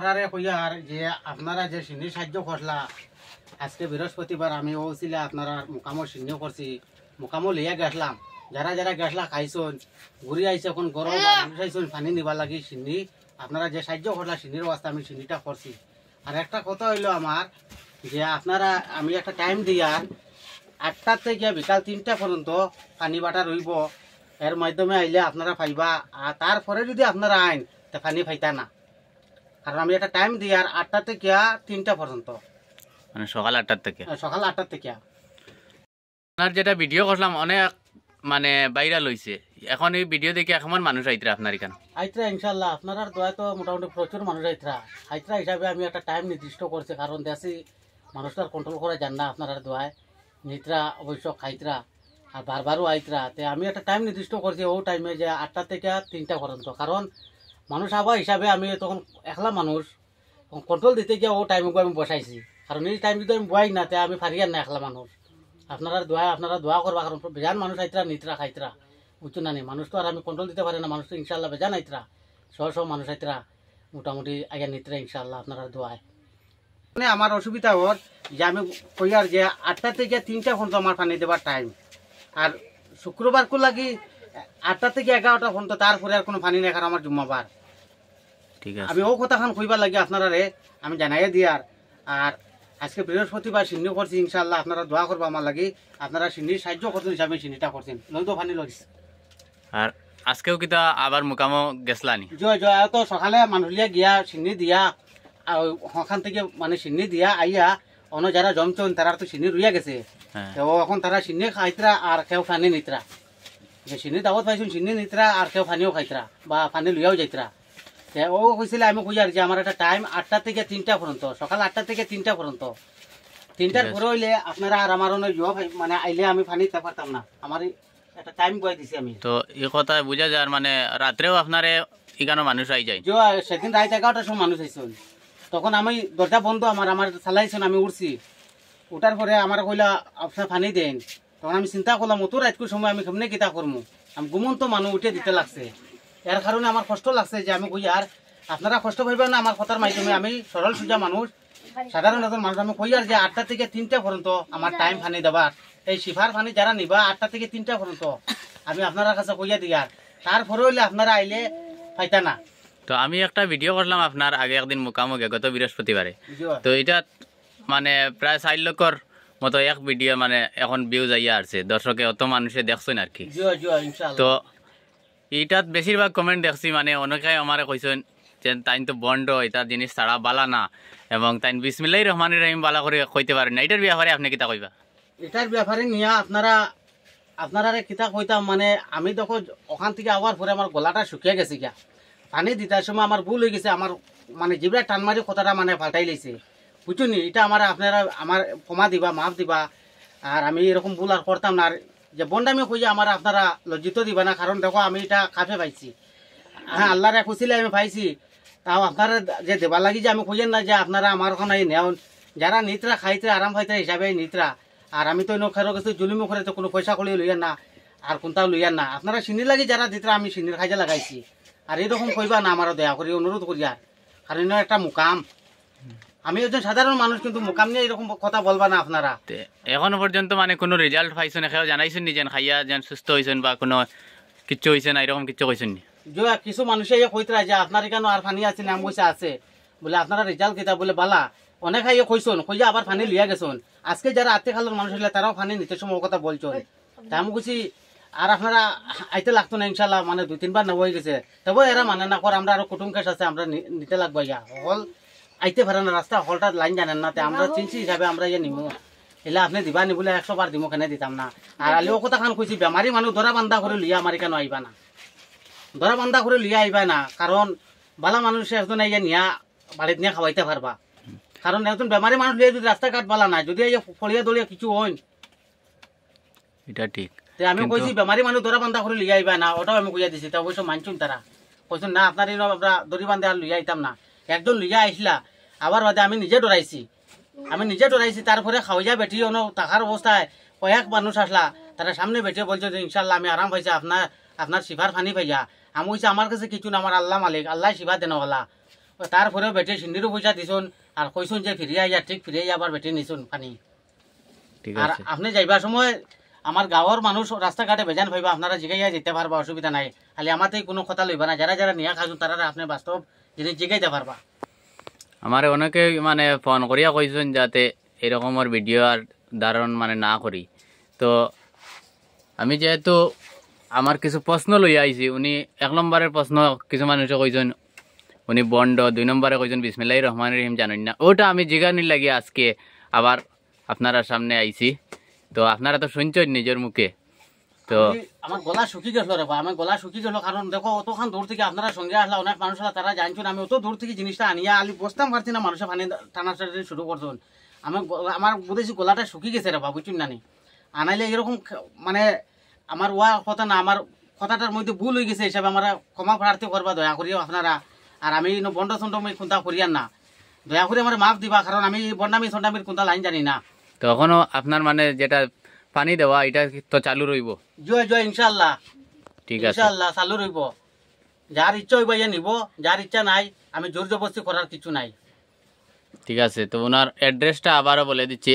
আপনারা কইয়ার যে আপনারা যে সিন্নি সাহায্য করলা আজকে বৃহস্পতিবার আমি ওছিলা আপনারা মোকামো সিন্নিও করছি মোকামো লিয়া গেছলাম যারা যারা গেছলা খাইছন ঘুরি আইছে এখন গরম আইছন পানি নিবার লাগি সিন্নি আপনারা যে সাহায্য করলা সিন্নির অবস্থা আমি সিন্নিটা করছি। আর একটা কথা হইলো আমার যে আপনারা আমি একটা টাইম দিয়ার 8টা থেকে বিকাল 3টা পর্যন্ত পানি বাটা রইব, এর মাধ্যমে আইলে আপনারা পাইবা। আর তারপরে যদি আপনারা আইন তা পানি পাইতা না, কারণ আমি একটা টাইম দিই আর 8টা থেকে 3টা পর্যন্ত, মানে সকাল 8টা থেকে সকাল 8টা থেকে। আপনার যেটা ভিডিও করলাম অনেক মানে ভাইরাল হইছে, এখন এই ভিডিও দেখে এখন মানুষ আইতরা আপনার এখানে আইতরা ইনশাল্লাহ আপনার দোয়ায় তো মোটামুটি প্রচুর মানুষ আইতরা হিসাবে আমি একটা টাইম নির্দিষ্ট করছি, কারণ দেশি মানুষটার কন্ট্রোল করা যান না আপনার দোয়ায় নিতরা অবশ্য খাইতরা আর বারবারও আইতরা। তো আমি একটা টাইম নির্দিষ্ট করছি ও টাইমে যে 8টা থেকে 3টা পর্যন্ত, কারণ মানুষ আবার হিসাবে আমি তখন একলা মানুষ কন্ট্রোল দিতে গিয়ে ও টাইমকে আমি বসাইছি, কারণ এই টাইম যদি আমি বয়াই না তে আমি ফারিয়ার না একলা মানুষ। আপনারা দোয়া করবা, কারণ বেজান মানুষ আইতরা নিতরা খাইতরা বুঝছো না নি, মানুষ তো আর আমি কন্ট্রোল দিতে পারি না, মানুষ তো ইনশাল্লাহ বেজান আইতরা সব মানুষ আইতরা মোটামুটি আগে নিতরা ইনশাল্লাহ আপনারা দোয়ায়। মানে আমার অসুবিধা ওর যে আমি কইয়ার যে 8টা থেকে 3টা পর্যন্ত আমার পানি দেবার টাইম, আর শুক্রবার কো লাগি 8টা থেকে 11টা পর্যন্ত, তারপরে আর কোনো পানি নেই, কারণ আমার জুম্মাবার। ঠিক আছে, আমি ও কথাখান কইবার লাগে আপনারা রে আমি জানাইয়া দিয়ার। আর আজকে বৃহস্পতিবার সিন্নি করছি ইনশাল্লাহ আপনারা দোয়া করবো আমার লাগি, আপনারা সিন্নির সাহায্য করছেন হিসাবে সিন্নিটা করছেন, নয়তো পানি লইস। আর আজকেও কিতা আবার মুকামো গেছলানি? জয় জয় তো সকালে মানুষলিয়া গিয়া সিন্নি দিয়া ওখান থেকে মানে সিন্নি দিয়া আইয়া অন্য যারা জমছেন তারা তো সিন্নি রুইয়া গেছে, তো এখন তারা সিন্নি খাইতরা আর কেউ পানি নিতরা, যে সিন্নি দাওয়াত পাইছেন সিন্নি নিতরা আর কেউ পানিও খাইতরা বা পানি লইয়াও যাইতরা। ও কইছিলে আমি কইয়ার যে আমার একটা টাইম 8টা থেকে 3টা পর্যন্ত, সকাল 8টা থেকে 3টা পর্যন্ত, 3টার পরে হইলে আপনারা আর আমার মানে আইলে আমি পানি দিতে পারতাম না, আমার একটা টাইম বয় দিছি আমি। তো এই কথা বুঝা যায় মানে রাত্রেও আপনারে এখানে মানুষ আই যায়? সেদিন রাত 11টার সময় মানুষ আইসন, তখন আমি দরজা বন্ধ আমার চালাইছেন, আমি উঠছি, উঠার পরে আমার কইলা আপনার পানি দেন, তখন আমি চিন্তা করলাম অত রাতকুর সময় আমি কেমনে কিতা করবো, আমি ঘুমন্ত মানুষ উঠে দিতে লাগছে, এর কারণে আমার কষ্ট লাগছে যে আমি কই আর আপনারা কষ্ট পাইবেন না আমার কথার মাধ্যমে, আমি সরল সোজা মানুষ সাধারণ একজন মানুষ, আমি কই আর যে 8টা থেকে 3টা পর্যন্ত আমার টাইম পানি দেবার, এই সিফার পানি যারা নিবা 8টা থেকে 3টা পর্যন্ত আমি আপনারা কাছে কইয়া দিয়ার, তারপরে হইলে আপনারা আইলে পাইতা না। তো আমি একটা ভিডিও করলাম আপনার আগে একদিন মুকামুখে গত বৃহস্পতিবারে, তো এটা মানে প্রায় 4 লক্ষর মতো এক ভিডিও মানে এখন ভিউজ আইয়া আসছে, দর্শকে অত মানুষে দেখছেন আর কি। তো এইটাত বেশিরভাগ কমেন্ট দেখছি, মানে অনেকে আমার কইছেন যে তাইন তো বন্ড, এটা জিনিস ছাড়া বালা না, এবং তাইন বিসমিল্লাহির রহমানির রহিম বালা করে কইতে পারেন না, এটার ব্যাপারে আপনি কিতা কইবা? এটার ব্যাপারে নিয়ে আপনারা কিতা কইতাম, মানে আমি দেখো ওখান থেকে আবার পরে আমার গলাটা শুকিয়ে গেছে গিয়া, পানি দিতার সময় আমার ভুল হয়ে গেছে, আমার মানে জিবরা টান মারি কথাটা মানে পাল্টাই লাইছে বুঝছো নি, এটা আপনারা আমার ক্ষমা দিবা, মাফ দিবা, আর আমি এরকম ভুল আর করতাম না। আর যে বন্ডামি কইয়া আমার আপনারা লজ্জিত দিবা না, কারণ দেখো আমি এটা কাফে পাইছি, হ্যাঁ আল্লাহরে খুশিলে আমি পাইছি, তাও আপনারা যে দেবার লাগি যে আমি কইয়েন না যে আপনারা আমার ওখানে নেও, যারা নিতরা খাইতে আরাম খাইতে হিসাবে নিতরা, আর আমি তো খেরো গেছি জুলুমি করে তো কোনো পয়সা কলিয়ে লইয়ান না আর কোনটাও লইয়ান না, আপনারা সিনির লাগি যারা দিতরা আমি সিনির খাইতে লাগাইছি, আর এইরকম কইবা না আমারও দয়া করি অনুরোধ করিয়া, কারণ একটা মুকাম, আমি একজন সাধারণ মানুষ, কিন্তু মুকাম নিয়ে এরকম কথা বলবা না আপনারা। এখনো পর্যন্ত মানে কোনো রেজাল্ট পাইছেন, এখানে জানাইছেন নি যেন খাইয়া যেন সুস্থ হয়েছেন বা কোনো কিচ্ছু হয়েছে না, এরকম কিচ্ছু কইছেন নি? কিছু মানুষে কইতরা যে আপনার এখানে আর পানি আছে নাম বসে আছে বলে আপনারা রেজাল্ট কেতা বলে বালা, অনেক খাইয়ে কইসন কইয়া আবার পানি লিয়া গেছন, আজকে যারা আত্মীয় খালোর মানুষ হলে তারাও পানি নিতে সময় কথা বলছেন, তা আমি কইছি আর আপনারা আইতে লাগতো না ইনশাল্লাহ, মানে 2-3 বার নেওয়া হয়ে গেছে, তবে এরা মানে না কর, আমরা আরো কুটুম কেস আছে আমরা নিতে লাগবো, ইয়া হল আইতে পারে না, রাস্তা হলটা লাইন জানেন না, আমরা চিনছি হিসাবে আমরা ইয়ে নিমু, এলে আপনি দিবা নি বলে 100 বার দিমো, কেন দিতাম না। আর আলিও কথা খান কইছি বেমারি মানুষ ধরা বান্ধা করে লিয়া আমার কেন আইবা না, ধরা বান্ধা করে লিয়া আইবা না, কারণ বালা মানুষ একজন আইয়া নিয়া বাড়িতে নিয়ে খাওয়াইতে পারবা, কারণ একজন বেমারি মানুষ লিয়ে যদি রাস্তাঘাট বালা না, যদি ফলিয়া দলিয়া কিছু হইন, এটা ঠিক। আমি কইছি বেমারি মানুষ ধরা বান্ধা করে লিয়া আইবা না, ওটাও আমি কইয়া দিছি, তা অবশ্য মানছুন তারা কইছেন না আপনার আমরা দড়ি বান্ধে আর লিয়া আইতাম না, একজন লিয়া আইসলা আবার বাদে আমি নিজে ডরাইছি, তারপরে খাওয়াইয়া বেটি অন টাকার অবস্থায় কয়েক মানুষ আসলা, তারা সামনে বেটে বলছে যে ইনশাল্লাহ আমি আরাম পাইছি, আপনার শিফার ফানি পাইয়া, আমি কইছি আমার কাছে কিছু না, আমার আল্লাহ মালিক, আল্লাহ শিফা দেনওয়ালা, তারপরেও বেটি সিন্নিরও পয়সা দিছুন আর কইসুন যে ফিরিয়ে আইয়া ঠিক ফিরিয়ে আইয়া আবার বেটি নিছুন পানি। ঠিক আর আছে আপনি যাইবার সময় আমার গাঁৱৰ মানুষ রাস্তাঘাটে বেজান ভাইবা আপনারা জিগাইয়া যেতে পারবা, অসুবিধা নাই। খালি আমাতেই কোনো কথা লইবা না, যারা যারা নিয়া খাইছুন তারা আপনি বাস্তব জিনিস জিগাইতে পারবা। আমার অনেকে মানে ফোন করিয়া কইছেন যাতে এরকমের ভিডিও আর ধারণ মানে না করি। তো আমি যেহেতু আমার কিছু প্রশ্ন লইয়া আইছি, উনি 1 নম্বরের প্রশ্ন কিছু মানুষে কইছেন উনি বন্ড, 2 নম্বরে কইছেন বিসমিল্লাহির রহমানির রহিম জানেন না। ওটা আমি জিগানির লাগি আজকে আবার আপনারা সামনে আইছি। তো আপনারা তো শুনছেন নিজের মুখে। তো আমার গলা শুকি গেল রে বা, আমার গলা শুকি গেল, কারণ দেখো অতখান দূর থেকে আপনারা সঙ্গে আসলা, অনেক মানুষ তারা জানছেন আমি অত দূর থেকে জিনিসটা আনিয়া আলি বসতাম পারছি না, মানুষের পানি টানাটানি শুরু করছেন। আমার বুঝেছি গলাটা শুকি গেছে রে বা, বুঝছেন না নি। আনাইলে এরকম মানে আমার ওয়া কথা না, আমার কথাটার মধ্যে ভুল হয়ে গেছে হিসাবে আমার ক্ষমা প্রার্থী করবা দয়া করিও আপনারা। আর আমি বন্ড সন্ড আমি কোনটা করিয়ান না, দয়া করে আমার মাফ দিবা, কারণ আমি বন্ডামি সন্ডামির কোনটা লাইন জানি না। তো এখনো আপনার মানে যেটা পানি দেওয়া এটা তো চালু রইব? জয় জয় ইনশাআল্লাহ, ঠিক আছে ইনশাআল্লাহ চালু রইব। যার ইচ্ছা হইবা ইয়া নিব, যার ইচ্ছা নাই আমি জোর জবরদস্তি করার কিছু নাই। ঠিক আছে। তো ওনার অ্যাড্রেসটা আবারও বলে দিচ্ছি,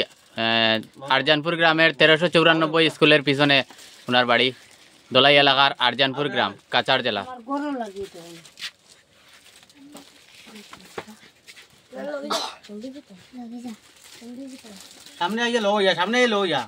আরজানপুর গ্রামের 1394 স্কুলের পিছনে ওনার বাড়ি, দোলাই এলাকার আরজানপুর গ্রাম, কাছাড় জেলা। সামনে আইয়া লো ইয়া, সামনে লো ইয়া।